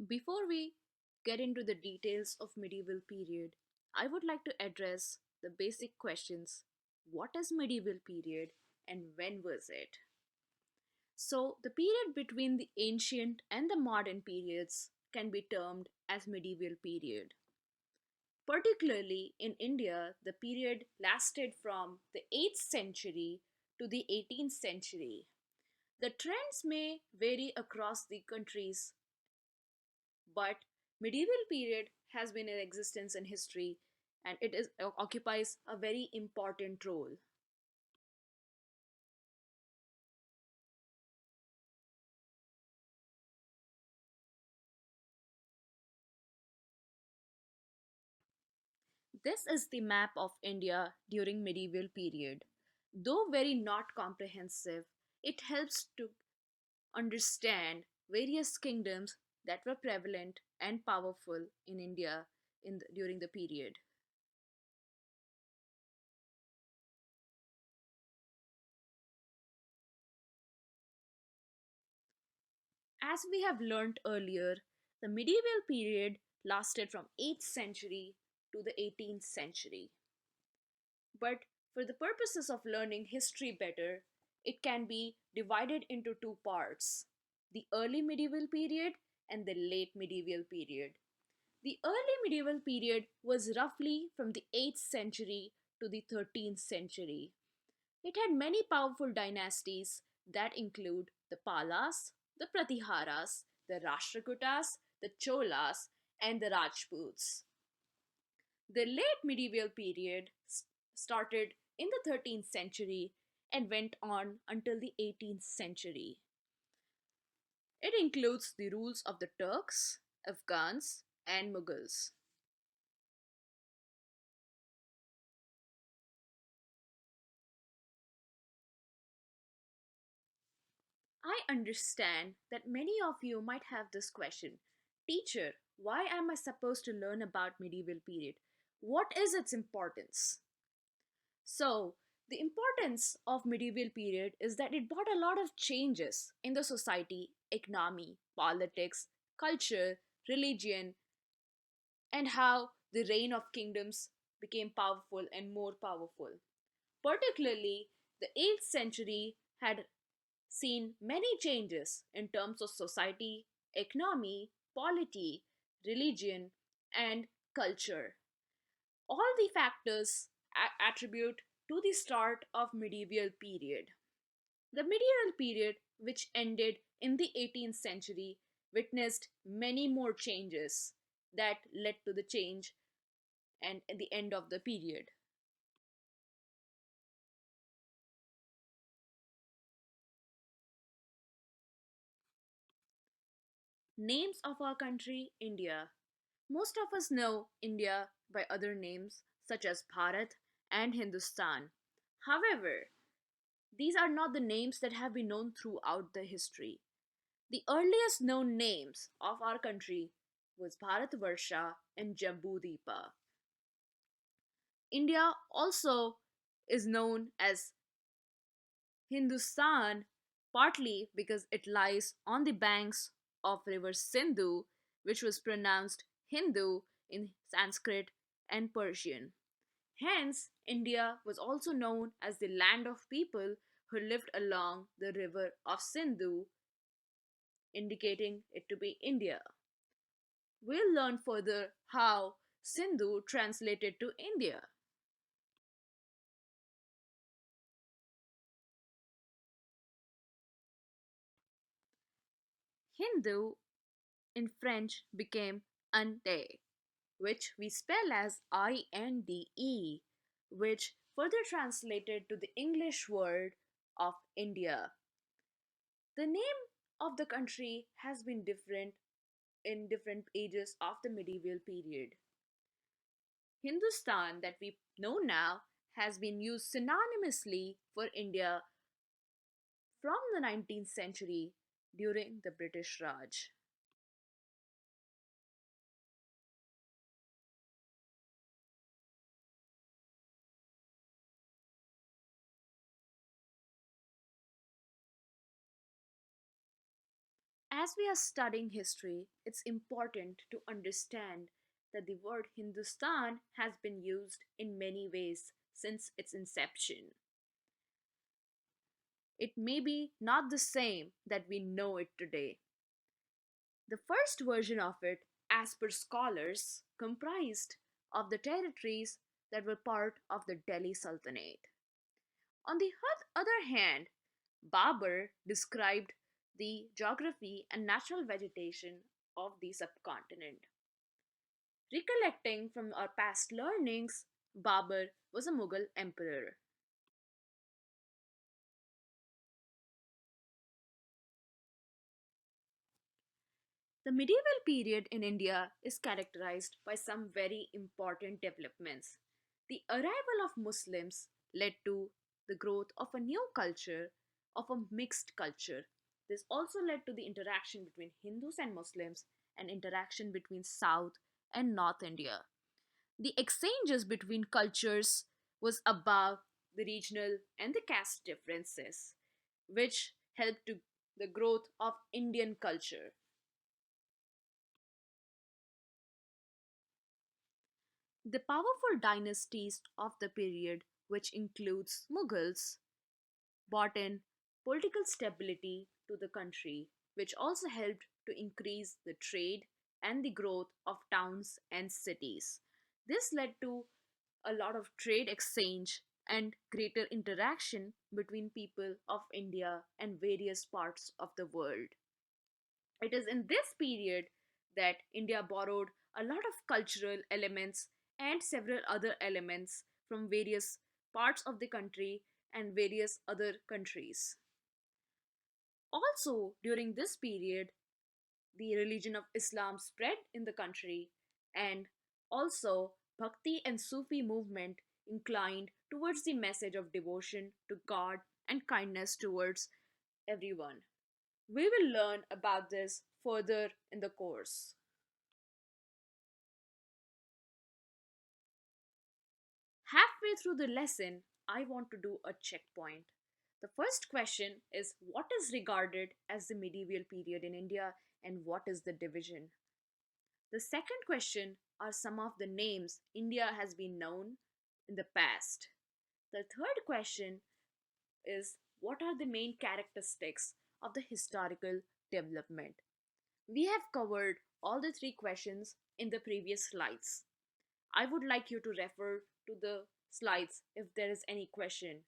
Before we get into the details of medieval period, I would like to address the basic questions. What is medieval period and when was it? So, the period between the ancient and the modern periods can be termed as medieval period. Particularly in India, the period lasted from the 8th century to the 18th century. The trends may vary across the countries, but medieval period has been in existence in history and occupies a very important role. This is the map of India during medieval period. Though very not comprehensive, it helps to understand various kingdoms that were prevalent and powerful in India during the period. As we have learnt earlier, the medieval period lasted from 8th century to the 18th century. But for the purposes of learning history better, it can be divided into two parts: the early medieval period and the late medieval period. The early medieval period was roughly from the 8th century to the 13th century. It had many powerful dynasties that include the Palas, the Pratiharas, the Rashtrakutas, the Cholas, and the Rajputs. The late medieval period started in the 13th century and went on until the 18th century. It includes the rules of the Turks, Afghans, and Mughals. I understand that many of you might have this question: Teacher, why am I supposed to learn about medieval period? What is its importance? So, the importance of medieval period is that it brought a lot of changes in the society, economy, politics, culture, religion, and how the reign of kingdoms became powerful and more powerful. Particularly, the 8th century had seen many changes in terms of society, economy, polity, religion, and culture. All the factors attribute to the start of medieval period. The medieval period, which ended in the 18th century, witnessed many more changes that led to the change and the end of the period. Names of our country: India. Most of us know India by other names such as Bharat and Hindustan. However, these are not the names that have been known throughout the history. The earliest known names of our country was Bharatvarsha and Jambudvipa. India also is known as Hindustan partly because it lies on the banks of river Sindhu, which was pronounced Hindu in Sanskrit and Persian. Hence, India was also known as the land of people who lived along the river of Sindhu, indicating it to be India. We'll learn further how Sindhu translated to India. Hindu in French became Inde, which we spell as INDE, which further translated to the English word of India. The name of the country has been different in different ages of the medieval period. Hindustan, that we know now, has been used synonymously for India from the 19th century during the British Raj. As we are studying history, it's important to understand that the word Hindustan has been used in many ways since its inception. It may be not the same that we know it today. The first version of it, as per scholars, comprised of the territories that were part of the Delhi Sultanate. On the other hand, Babur described the geography and natural vegetation of the subcontinent. Recollecting from our past learnings, Babur was a Mughal emperor. The medieval period in India is characterized by some very important developments. The arrival of Muslims led to the growth of a new culture, of a mixed culture. This also led to the interaction between Hindus and Muslims and interaction between South and North India. The exchanges between cultures was above the regional and the caste differences, which helped to the growth of Indian culture. The powerful dynasties of the period, which includes Mughals, brought in political stability to the country, which also helped to increase the trade and the growth of towns and cities. This led to a lot of trade exchange and greater interaction between people of India and various parts of the world. It is in this period that India borrowed a lot of cultural elements and several other elements from various parts of the country and various other countries. Also, during this period, the religion of Islam spread in the country, and also Bhakti and Sufi movement inclined towards the message of devotion to God and kindness towards everyone. We will learn about this further in the course. Halfway through the lesson, I want to do a checkpoint. The first question is what is regarded as the medieval period in India and what is the division? The second question are some of the names India has been known in the past. The third question is what are the main characteristics of the historical development? We have covered all the three questions in the previous slides. I would like you to refer to the slides if there is any question.